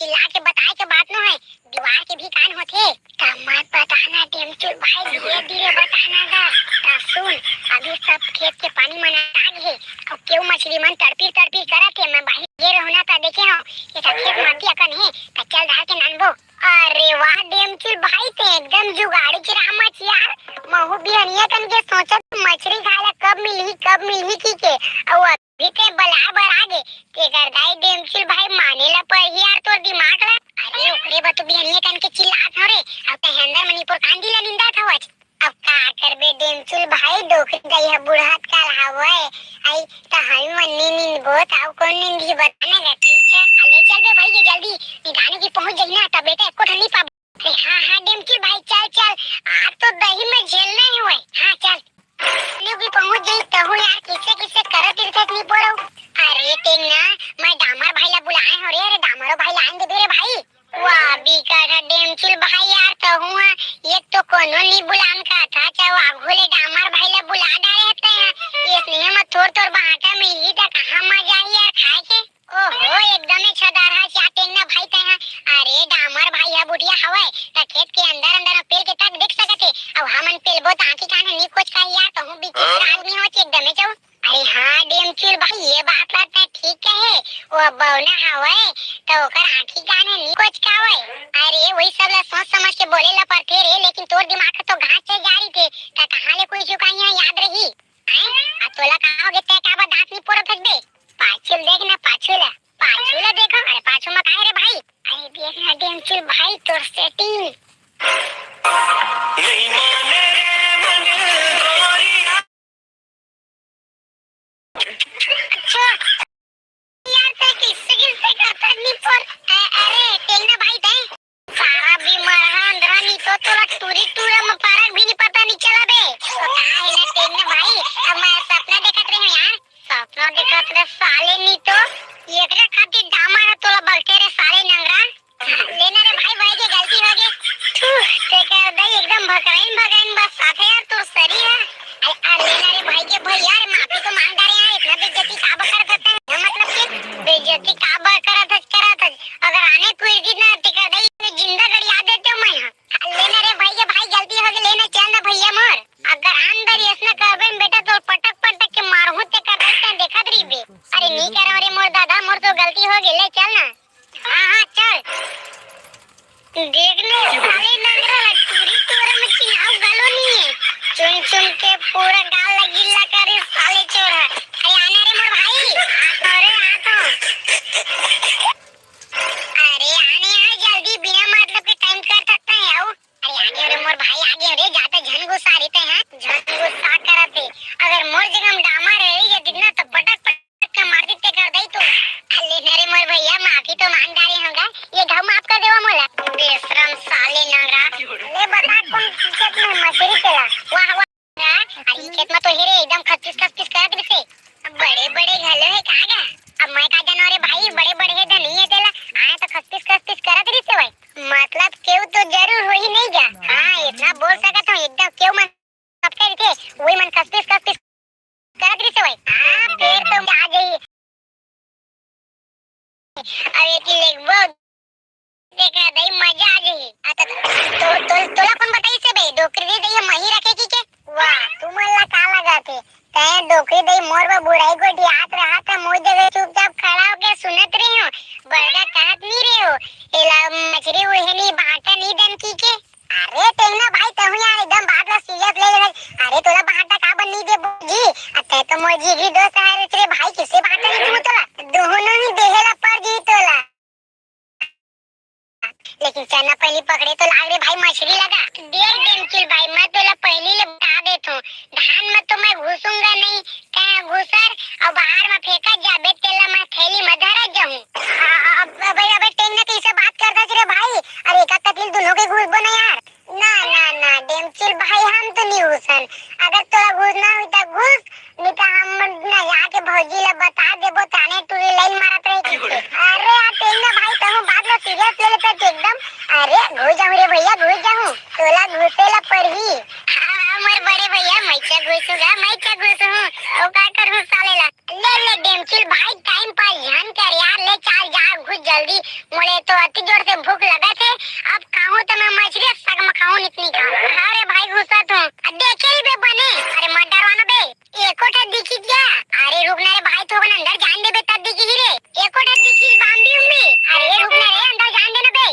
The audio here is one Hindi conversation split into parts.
चिल्ला के बताए के बात न है, दीवार के भी कान होथे। मत बताना टेमचुल भाई, धीरे धीरे बताना दा। सुन, अभी सब खेत के पानी मन आ गए और क्यों मछली मन तड़पी तड़पी करत है। मैं बाहर ये रहना था देखे हो, ये सब खेत माटी अकन है, तो चल धार के नानबो। अरे वाह टेमचुल भाई, ते एकदम जुगाड़ी की रामच यार। महू बिहनिया कन के सोचत मछली खाला कब मिलही की के, और अभी ते बला बर आगे के करदाई टेमचुल भाई मानेला पर यार तोर दिमाग ला। अरे ओकरे बतु बिहनिया कन के चिल्लात हो रे, अब ते हंदर मणिपुर कांदी ला निंदा थवच। अब का करबे टेमचुल भाई, डोकरी दई ह बुढ़त काल हवय आई त हम मन्नी निंदबो ताऊ कौन निंदी बताने गा। ठीक है ले चल बे भाई, ये जल्दी निदाने की पहुंच जाई ना तब बेटा एको ठंडी पा। अरे हां टेमचुल भाई चल चल, आज तो दही में झेलना ही हुए। हां चल भी पहुंच गई तो हूँ यार, किससे किससे करत इरत नहीं पड़ो। अरे तेना मैं डामर भाई ला बुलाए हो रे। अरे डामरो भाई लाइन दे रे भाई। वाह बीकर टेमचुल भाई यार, तो हूँ एक तो कोनो नहीं बुलान का था, चाहे आघुले डामर भाई ला बुला डाले हते हैं। ये स्नेह में थोड़ थोड़ बाटा में ही तो कहां मजा आई यार खाए के। ओहो एकदम छदार है क्या तेना भाई तय। अरे डामर भाई है बुढ़िया हवे त खेत के अंदर अंदर पेल के तक देख सकत है। अब हमन पेलबो ताकि काने नी कुछ का यार, तो हूं बिचित्र आदमी हो एकदम जाऊ। अरे हां टेमचुल भाई ये बात बात ठीक है, वो बौना हवे तो ओकर आंखी काने नी कुछ का हवे। अरे वही सब ला सोच समझ के बोले ला पड़थे रे, लेकिन तोर दिमाग तो घास से जारी थे त कहां ले कोई चुकाई याद रही हैं। आ तोला का होगे ते का दांत नी पोड़त बे। पाछुल देख ना, पाछुला देखो। अरे पाछू मत आए रे भाई। अरे देख ना टेमचुल भाई तोर सेटिंग नहीं माने रे मन गोरी। अच्छा यार ते किससे करता नहीं पर। अरे टेंगना भाई ते सारा भी मरहा अंदर नहीं तो तोरा टूरा में पारक भी नहीं पता नहीं चला बे। तो काहे ना टेंगना भाई, अब मैं सपना देखत रही हूं यार। सपना देखत रे साले नहीं तो एकरा खातिर डामा है तोला बलते रे साले नंगरा। लेना रे भाई भाई के गलती हो गई। ते कर दई एकदम भगाइन बस साथे यार तोर सरी है। लेना रे भाई के भाई यार, माफी तो मांग डाले यार। इतना बेइज्जती का बकर करता है मतलब कि बेइज्जती का बकर करत है। अगर आने कोई जितना ते कर दई जिंदा गड़िया देते मैं। लेना रे भाई के भाई गलती हो गई, लेना चल ना भैया मोर। अगर अंदर इसने करबे बेटा तो पटक के मारहू ते कर दई देखत रही बे। अरे नहीं करो रे मोर दादा, मोर तो गलती हो गई, ले चल ना। हां चल देखने साले नंगरा टूरी तोरा में चिनाव गलो नहीं है, चुन के पूरा गाल गिल्ला करे साले चोरा। अरे आना रे मोर भाई, आ अरे आने आ जल्दी, बिना मतलब के टाइम कर सकता है आओ। अरे आगे रे मोर भाई, आगे रे जाते झन गुस्सा रहते हैं, झन गुस्सा करते। अगर मोर जगह में डामा रही है कितना तो पटक का मार देते कर दई तो। लेना रे मोर भैया माफी तो मांग डाले होगा, ये घाव माफ कर देवा मोला। बेशरम साले नंगरा, ले बता कौन खेत में मछली केला। वाह अरे खेत में तो हेरे एकदम खचपिस करत दिसे। बड़े घलो है कागा। अब मैं का जानो रे भाई, बड़े है नहीं है तेला आया तो खचपिस करत दिसे भाई। मतलब केव तो जरूर हो ही नहीं जा। हां इतना बोल सकत हूं एकदम केव मन सब कह थे वही मन खचपिस करत दिसे भाई। हां फिर तो आ गई। अरे की लेगबो देखा दई मजा आ गई। आता तो तोला कौन बताई से बे डोकरी दई मही रखे की के। वाह तुमला का लगा थे ते डोकरी दई मोर बा बुढ़ाई को डियात रहा था, मोर जगह चुपचाप खड़ा होके सुनत रही हो। बड़का कहत नहीं रे हो एला मछली ओहनी बाटा नहीं दन की के। अरे तेना भाई तहु यार एकदम बात ला सीरियस ले ले। अरे तोला बाटा का बन नहीं दे जी। अते तो मोर जी भी दोस्त है रे भाई, किसे बाटा नहीं दूं तोला, दोनों ही देहेला पर जी तोला। लेकिन चना पहली पकड़े तो लाग रे भाई मछली लगा। देख टेमचुल भाई मैं तोला पहली ले बता देता हूं, धान में तो मैं घुसूंगा नहीं, कहां घुसर और बाहर में फेंका जाबे तेला मैं थैली में धरा जाऊं। अब टेंगना कैसे बात करता रे भाई। अरे का तकलीफ दोनों के घुस बना यार। ना टेमचुल भाई हम तो नहीं घुसन। अगर तोला घुसना हुई तो घुस, नहीं तो हम ना जाके भौजी ला बता देबो ताने तू लाइन मारत रही थी। अरे आ टेंगना भाई तहु बात ला सीरियस ले लेता एकदम। अरे घुस जाऊं रे भैया, घुस जाऊं तोला घुसेला पड़ही। हमर बड़े भैया मैं क्या घुसूं, ओ का करूं साले ला। ले टेमचुल भाई टाइम पर ध्यान कर यार, ले जल्दी मोले तो अति जोर से भूख लगा थे। अब खाऊं तो मैं मछली सग में खाऊं इतनी खाऊं। अरे भाई घुसा तो देखे ही बे बने। अरे मत डरवाना बे, एकोटा दिखी क्या? अरे रुकना रे भाई, तो अंदर जान दे बे तब दिखी रे। एकोटा दिखी बांधी उम्मी। अरे रुकना रे, अंदर जान देना बे।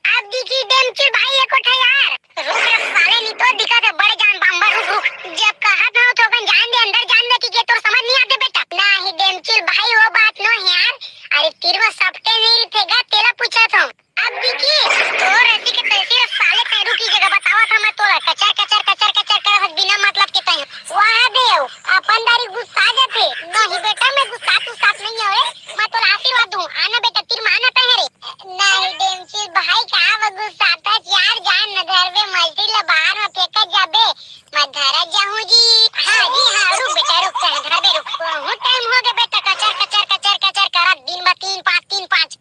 अब दिखी डेमचिल भाई एकोटा यार। रुक रे साले, नहीं तो दिखा दे बड़े जान बम्बर। रुक जब कहा था तो अपन जान दे, अंदर जान दे कि तो समझ नहीं आते बेटा। नहीं डेमचिल भाई वो बात नो यार। अरे तेरे सपटे नहीं थेगा, तेरा पूछा था। अब दिखी तो रसी के तहसील साले पैरू की जगह बतावा था मैं तो कचर कचर कचर कचर कर बिना मतलब के तय वहां देव अपन दारी गुस्सा जाते। नहीं बेटा मैं गुस्सा तू साथ नहीं है रे, मैं तो आशीर्वाद दूं। आना बेटा तीर माना पे है रे। नहीं डेमचिल भाई का वो गुस्सा था यार, जान न घर में मल्टी ला बाहर में फेंका जाबे। मैं धरा जाऊं जी। हां जी हां, रुक बेटा रुक, घर में रुक। बहुत टाइम हो गया बेटा, कचर कचर कचर कचर कर दिन में 3 5 3 5।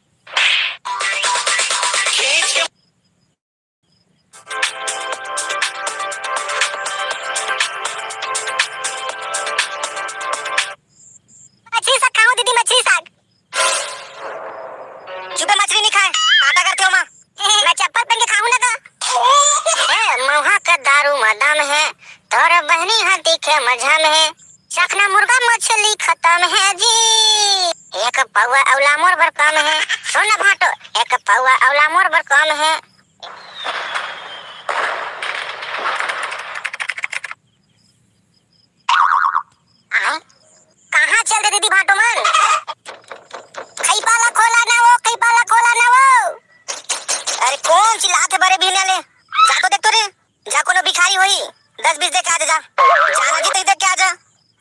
मछली साग खाओ दीदी, मछली साग। चुपे मछली नहीं खाए, आटा करते हो मां। मैं चप्पल पहन के खाऊं ना का। मौहा का दारू मदाम है, तोरे बहनी हाथी के मजा में है। चखना मुर्गा मछली खत्म है जी, एक पौवा अवला मोर भर काम है। सोना भाटो एक पौवा अवला मोर भर काम है। कहाँ चल रहे दीदी भाटो मन? कई पाला खोला ना वो, कई पाला खोला ना वो। अरे कौन चिल्लाते बड़े भीने ले? जा तो देख तो रे, जा कोनो भिखारी होई 10 20 दे के आ जा। जाना जी तो देख के आ जा।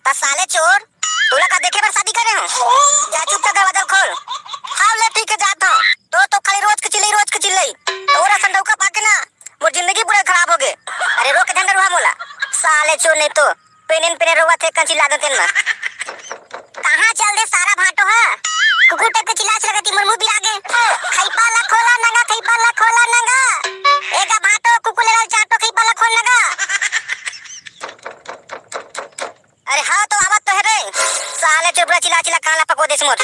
ता साले चोर, तोला का देखे पर शादी करे हो? जा चुप कर दरवाजा खोल। हां ले ठीक है जाता हूं। तो खाली रोज के चिल्लाई तोरा संडौका पाके ना मोर जिंदगी पूरा खराब हो गए। अरे रोक धंधर हुआ मोला साले चोर, नहीं तो पेने रोवा थे कंची लागत ना। कहां चल दे सारा भाटो है? कुकुर टाइप के चिल्लाच लगती मोर मुंह भी आगे। खैपा ला खोला नंगा, खैपा ला खोला नंगा। एगा भाटो कुकुर ले चाटो खैपा ला खोल नंगा। अरे हाँ तो आवत तो है रे साले चुपड़ा चिल्ला काला पको देश मोर।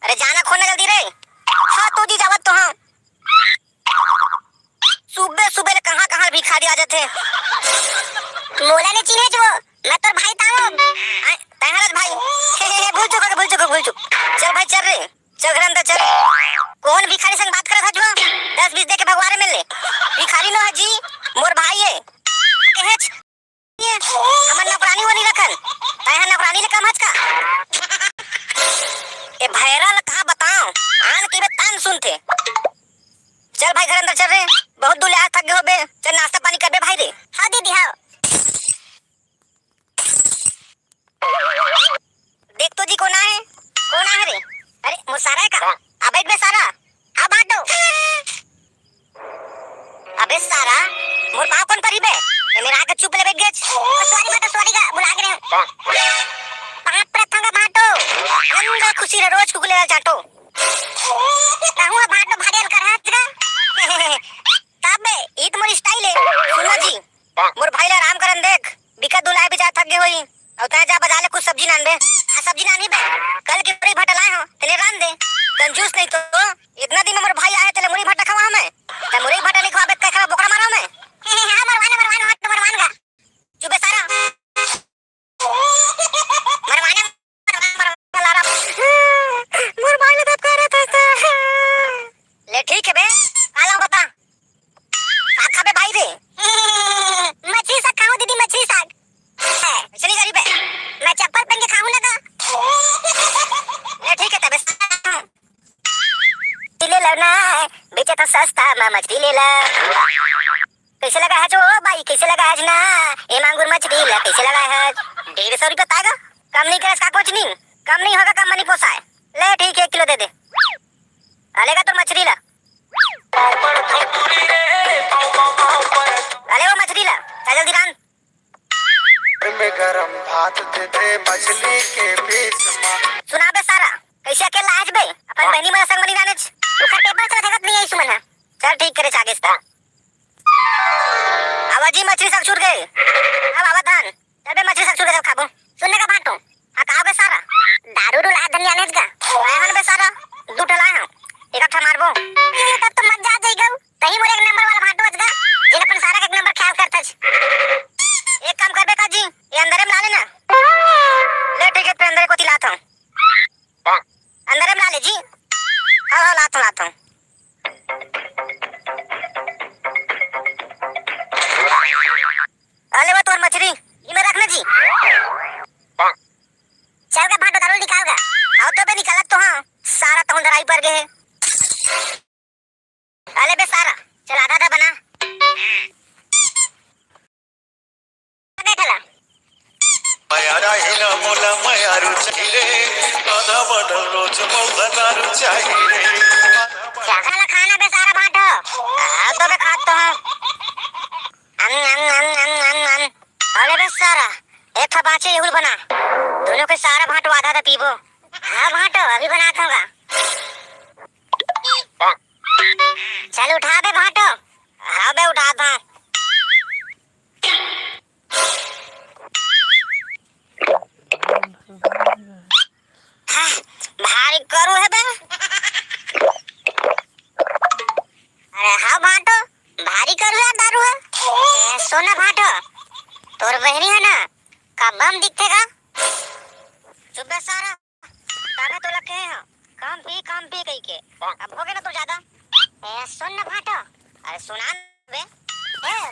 अरे जाना खोलना जल्दी रे। हाँ तो जी जावत तो हाँ। सुबह सुबह कहाँ भिखारी आ जाते। मोला ने चिन्हे जो मैं तोर भाई ताऊ तहरत भाई। भूल चुक चल भाई चल रे, चल घर अंदर चल। कौन भिखारी संग बात करत है जो 10 20 दे के भगवारे मिल ले? भिखारी न है जी, मोर भाई है। कहेच हमन नौकरानी वो नहीं रखन, तहन नौकरानी ले कम हच का। ए भैरा ल कहां बताऊं, आन के बे तान सुनते। चल भाई घर अंदर चल रे, बहुत दूर आ थक गए होबे। चल नाश्ता पानी कर बे भाई रे। हां दीदी हां। देख तो जी कौन है रे? अरे मोर सारा है का? अबे बे सारा आ बाटो। अबे सारा मोर पाव कौन परी बे? ए मेरा आके चुप ले बैठ गए। सॉरी का बुला के रहे। पाप प्रथंगा बाटो अंगा खुशी रे रोज कुकुले चाटो। कहूं बाटो भागेल कर हाथ का। तबे ईद मोर स्टाइल है सुनो जी। मोर भाई ला आराम करन देख, बिका दुलाए बेचा थक गए होई। और ता जा बाजार ले कुछ सब्जी नान बे। सब्जी नानी बे कल के पूरी भट्टा लाए हो तेरे रान दे। कंजूस नहीं तो इतना दिन में मोर भाई आए तेरे मुरी भट्टा खवा मैं। ते मुरी भट्टा नहीं खवाबे त खरा बोकरा मारो मैं। हां मरवाना का चुपे सारा मरवाना लारा मोर भाई ने दब कर रहा था। ले ठीक है बे आला बता का खाबे भाई रे? मछली साग खाओ दीदी, मछली साग। चली गरीब है, मैं चप्पल पहन के खाऊं ना का। ले ठीक है तबे ले लेना बेचे तो सस्ता मैं मछली ले ला। कैसे लगा है जो भाई, कैसे लगा है ना ये मांगुर मछली ला? कैसे लगा है? 150 रुपया तागा, कम नहीं करे इसका कुछ नहीं। कम नहीं होगा, कम नहीं पोसाए। ले ठीक है 1 किलो दे दे। अलेगा तो मछली ला। अले वो मछली ला चल जल्दी रान में गरम भात दे दे मछली के पीस। सुना बे सारा कैसे अकेला आज बे अपन बहनी मन संग मनी रानेच उखा टेबल चला थकत नहीं आई सुमन। चल ठीक करे चागे sta आवाजी मछली साग छूट गए। अब आवा धान चल बे मछली साग छूट गए खाबो। सुनने का बाटो आ कहां बे सारा दारू ला धनिया नेच का आया हन बे सारा ठा मारबो तब तो मत जा जाई गऊ तही मोरे एक नंबर वाला भाटो अजगा जेला अपन सारा एक नंबर ख्याल करता छ एक काम करबे काजी ये अंदर में ला लेना ले ठीक है पे अंदर को तिलाता हूं अंदर में ला ले जी हां लाता हूं अले वो तोर मछली ये में रखना जी चल के भाटो दारू निकाल गा आओ तो बे निकालत तो हां सारा तो डराई पर गए अले बे सारा चल आधा बना देखला मायारा हिना मोला मायारू चाहिए आधा बडल रोज मौदारू चाहिए चाखला खाना बे सारा भाटो आओ तो बे खात तो हां अम अले बे सारा एक था बाचे येहुल बना दोनों के सारा भाटो आधा आधा पीबो हाँ भाटो अभी बनाता हूँ चल उठा बे भाटो हाँ बे उठाता हूँ भारी करू है बे अरे हाँ भाटो भारी करू है दारू है सोना भाटो तोर बहनी है ना का बम दिखेगा चुप बे सारा तागा तो लगे हैं काम पी कहीं के अब हो गया ना तो ज्यादा सुन ना भाटो अरे सुना बे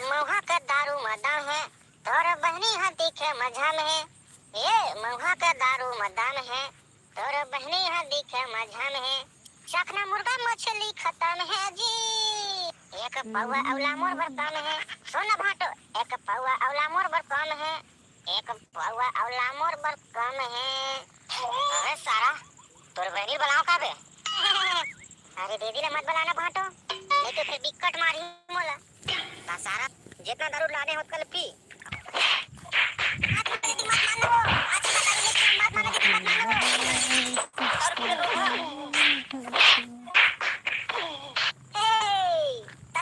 मौहा का दारू मदान है तोर बहनी हा दिखे मजा में है मौहा का दारू मदान है तोर बहनी हा दिखे मजा में है चखना मुर्गा मछली खत्म है जी एक पौवा औला मोर भर काम है सुन ना भाटो एक पौवा औला मोर भर काम है एक पौवा औला मोर भर काम है अरे सारा तोर बहनी बनाओ का बे अरे दीदी ने मत बनाना भाटो नहीं तो फिर बिकट मारी मोला ता सारा जितना दारू लाने हो कल पी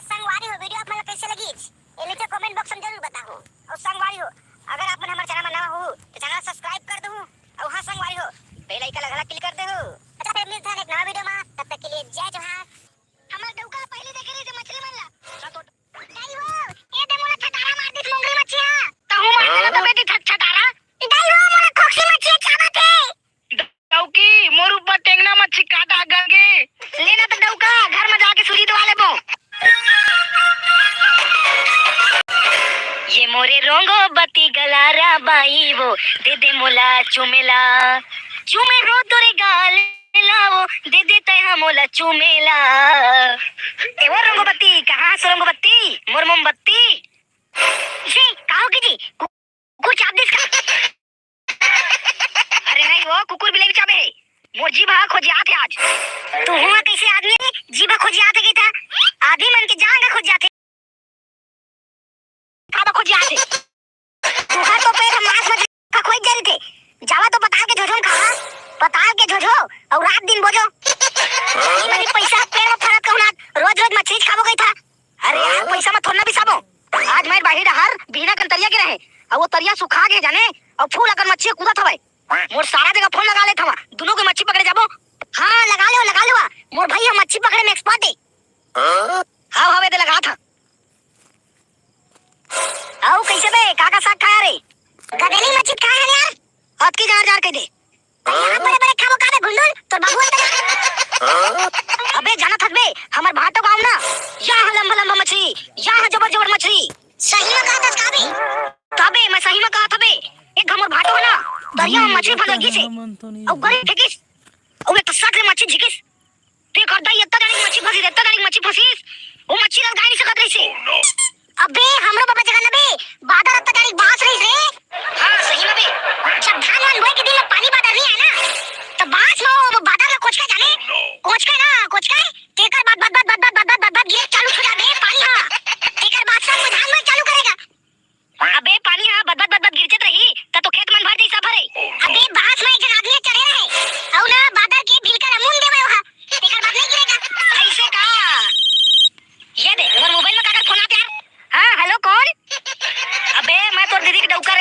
संगवारी हो वीडियो आप कैसे लगी ये नीचे कमेंट बॉक्स में जरूर बताओ और संगवारी हो अगर आप हमारे चैनल में नया हो तो चैनल सब्सक्राइब कर दो और हाँ संगवारी हो बेल आइकन लगा क्लिक कर दे हो अच्छा फिर मिलते हैं एक नया वीडियो में तब तक के लिए जय जोहार हमर डौका पहले देखे रही थी मछली मनला नहीं हो ए दे मोला छटारा मार दी मोंगरी मच्छी हां तो हूं मार देना तो बेटी छटारा नहीं हो मोला खोखसी मच्छी चाबत है डौकी मोर ऊपर टेंगना मच्छी काटा करके लेना तो डौका घर में जाके सुरी दवा लेबो ये मोरे रोंगो बत्ती गलारा बाई वो दे दे मोला चुमेला चुमे रो तोरे गाल लाओ दे दे तय मोला चुमेला ए वो रंगो बत्ती कहां से रंगो बत्ती मोर मोमबत्ती जी कहो की जी कुकुर चाप दिस का अरे नहीं वो कुकुर बिलाई चाबे मोर जीभा खोजिया थे आज तू हुआ कैसे आदमी ने जीवा खोजिया थे की था आदमी मन के जांगा खोजिया थे काबा खोजिया थे तू हर तो पेट मांस मछली का खोज जरी थे जावा तो पताल के झोझो खा पताल के झोझो और रात दिन बोझो मेरी पैसा पेड़ फरक कहना रोज रोज मछली खाबो गई था अरे यार पैसा में थोड़ा भी साबो आज मैं बाहिर हर बिना कंतरिया के रहे और वो तरिया सुखा के जाने और फूल अगर मच्छी कूदा था भाई मोर सारा जगह फोन लगा ले था दोनों को मच्छी पकड़े जाबो हां लगा ले मोर भाई हम मच्छी पकड़े में एक्सपर्ट है हां हवे दे लगा था आओ कैसे बे काका साग खाया रे गदेली मच्छी खाया है यार हाथ की जार कह दे यहां बड़े बड़े खाबो काबे गुंडल तोर बाबू अबे जाना था बे हमर भाटो गांव ना यहां लंबा लंबा मछली यहां जबर जबर मछली सही में कहा था काबे तबे मैं सही में कहा था बे एक हमर भाटो है ना दरिया में मछली फंस गई से और गरी फेकिस और एक साथ ले मच्छी झिकिस ते कर दई इतना गाड़ी मच्छी फंसी वो मच्छी रल गाड़ी से कत रही से अबे हमरो बाबा जगह ना बे बादर इतना गाड़ी बास रही से हां सही में बे जब धान वान बोए के दिन में पानी बादर नहीं है ना तो बास में वो बादर में कोच के तेकर बाद गिर चालू हो जाबे पानी हां तेकर बाद सब में धान में चालू करेगा अबे पानी हां बद गिरचत रही तो खेत मन भर दी सब भरे अबे बास में एक जन आदमी चढ़े रहे और ना बादर के बिल का मुंह देवे वहां तेकर बाद नहीं गिरेगा ऐसे का ये दे मोर मोबाइल में काकर फोन आते यार हां हेलो कौन अबे मैं तो दीदी के डौका